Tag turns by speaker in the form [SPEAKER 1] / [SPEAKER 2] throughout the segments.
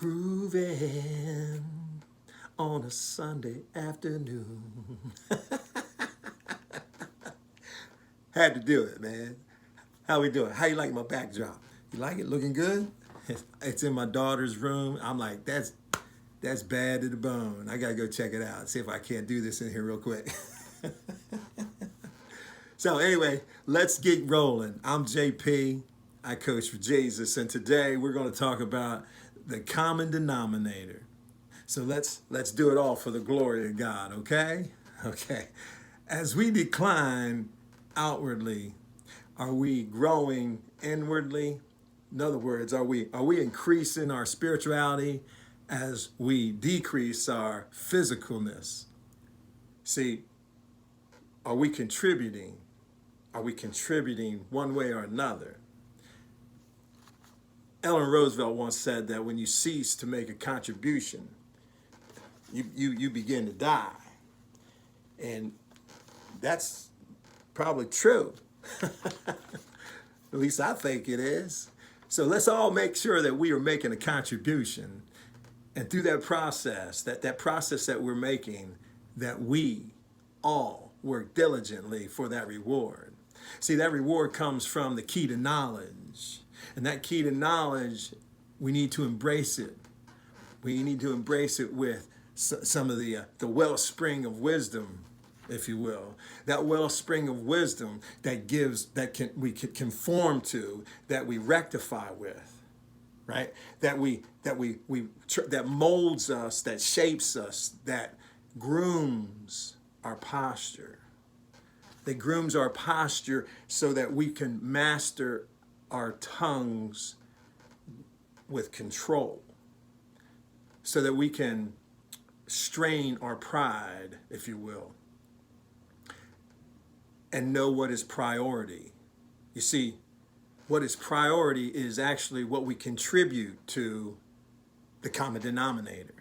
[SPEAKER 1] Grooving on a Sunday afternoon. Had to do it, man. How we doing? How you like my backdrop? You like it? Looking good? It's in my daughter's room. I'm like, that's bad to the bone. I gotta go check it out. See if I can't do this in here real quick. So anyway, let's get rolling. I'm JP. I coach for Jesus, and today we're going to talk about the common denominator. So let's do it all for the glory of God, okay? Okay. As we decline outwardly, are we growing inwardly? In other words, are we increasing our spirituality as we decrease our physicalness? See, are we contributing? Are we contributing one way or another? Eleanor Roosevelt once said that when you cease to make a contribution, you begin to die. And that's probably true. At least I think it is. So let's all make sure that we are making a contribution. And through that process, that process that we're making, that we all work diligently for that reward. See, that reward comes from the key to knowledge. And that key to knowledge, we need to embrace it. We need to embrace it with some of the wellspring of wisdom, if you will. That wellspring of wisdom that we can conform to, that we rectify with, right? That molds us, that shapes us, that grooms our posture. That grooms our posture so that we can master our tongues with control. So that we can strain our pride, if you will, and know what is priority. You see, what is priority is actually what we contribute to the common denominator.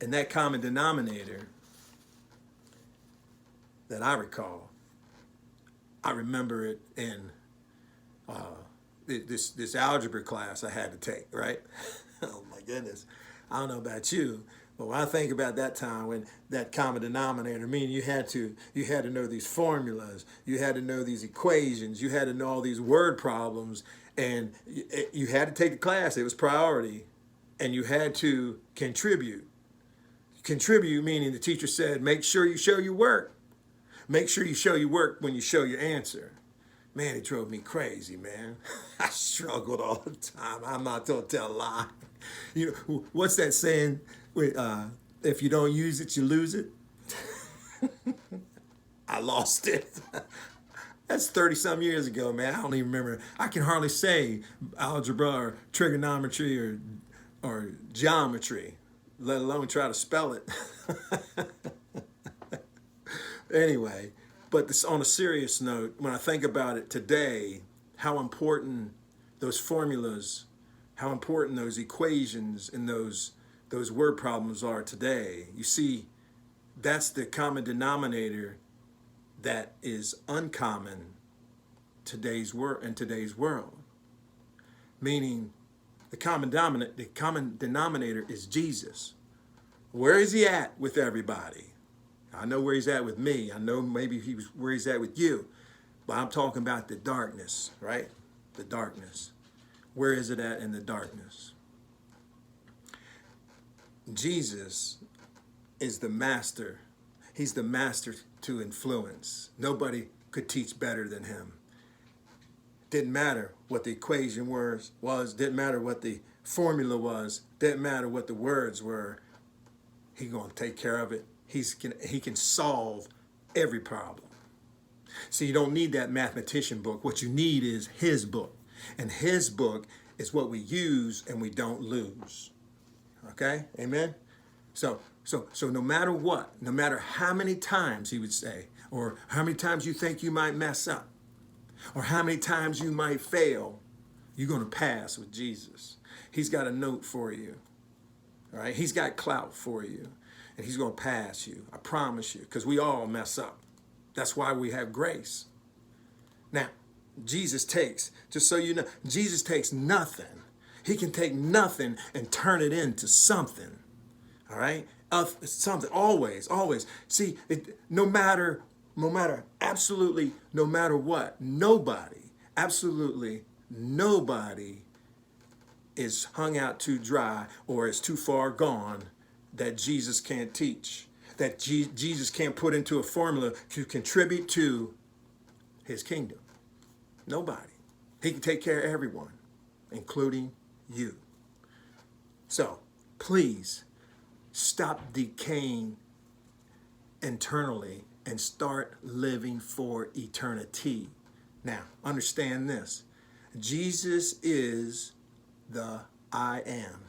[SPEAKER 1] And that common denominator that I recall, I remember it in this algebra class I had to take, right? Oh my goodness. I don't know about you, but when I think about that time when that common denominator, meaning you had to know these formulas, you had to know these equations, you had to know all these word problems, and you had to take the class. It was priority, and you had to contribute. Contribute meaning the teacher said, make sure you show your work. Make sure you show your work when you show your answer. Man, it drove me crazy, man. I struggled all the time. I'm not going to tell a lie. You know, what's that saying? If you don't use it, you lose it. I lost it. That's 30-some years ago, man. I don't even remember. I can hardly say algebra or trigonometry or geometry, let alone try to spell it. Anyway, but this, on a serious note, when I think about it today, how important those formulas, how important those equations and those word problems are today. You see, that's the common denominator that is uncommon in today's world. Meaning, the common denominator is Jesus. Where is he at with everybody? I know where he's at with me. I know maybe where he's at with you. But I'm talking about the darkness, right? The darkness. Where is it at in the darkness? Jesus is the master. He's the master to influence. Nobody could teach better than him. Didn't matter what the equation was, didn't matter what the formula was, didn't matter what the words were. He's going to take care of it. He can solve every problem. So you don't need that mathematician book. What you need is his book. And his book is what we use and we don't lose. Okay? Amen? So no matter what, no matter how many times he would say, or how many times you think you might mess up, or how many times you might fail, you're going to pass with Jesus. He's got a note for you. All right? He's got clout for you. And he's going to pass you. I promise you. Because we all mess up. That's why we have grace. Now, Jesus takes, just so you know, Jesus takes nothing. He can take nothing and turn it into something. All right? Something, always, always. See, no matter, absolutely, no matter what, nobody, absolutely nobody is hung out too dry or is too far gone that Jesus can't teach, that Jesus can't put into a formula to contribute to his kingdom. Nobody. He can take care of everyone, including you. So please stop decaying internally and start living for eternity. Now, understand this. Jesus is the I am,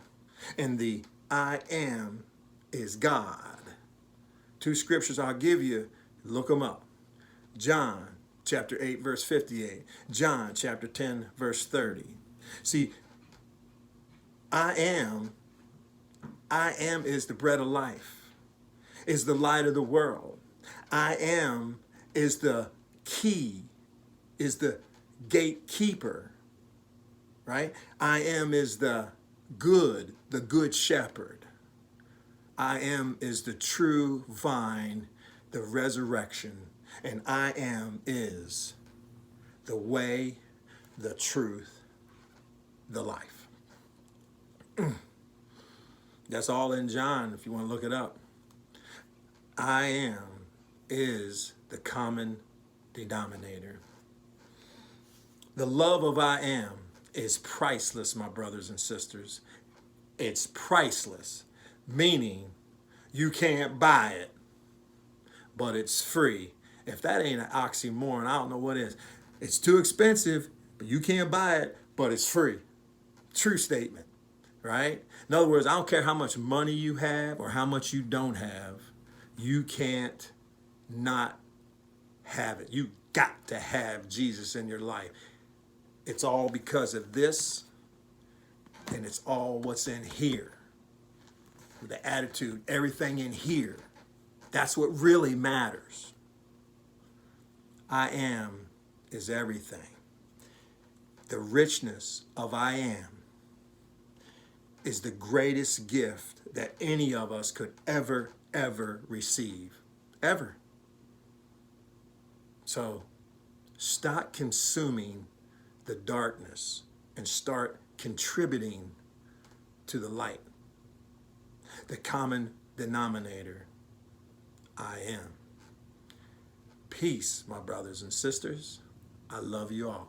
[SPEAKER 1] and the I am is God. Two scriptures I'll give you, look them up. John chapter 8, verse 58. John chapter 10, verse 30. See, I am is the bread of life, is the light of the world. I am is the key, is the gatekeeper, right? I am is the good shepherd. I am is the true vine, the resurrection, and I am is the way, the truth, the life. That's all in John, if you want to look it up. I am is the common denominator. The love of I am is priceless, my brothers and sisters. It's priceless, meaning you can't buy it, but it's free. If that ain't an oxymoron, I don't know what is. It's too expensive, but you can't buy it, but it's free. True statement, right? In other words, I don't care how much money you have or how much you don't have, you can't not have it. You got to have Jesus in your life. It's all because of this, and it's all what's in here. The attitude, everything in here. That's what really matters. I am is everything. The richness of I am is the greatest gift that any of us could ever receive. Ever. So stop consuming the darkness and start contributing to the light. The common denominator, I am. Peace, my brothers and sisters. I love you all.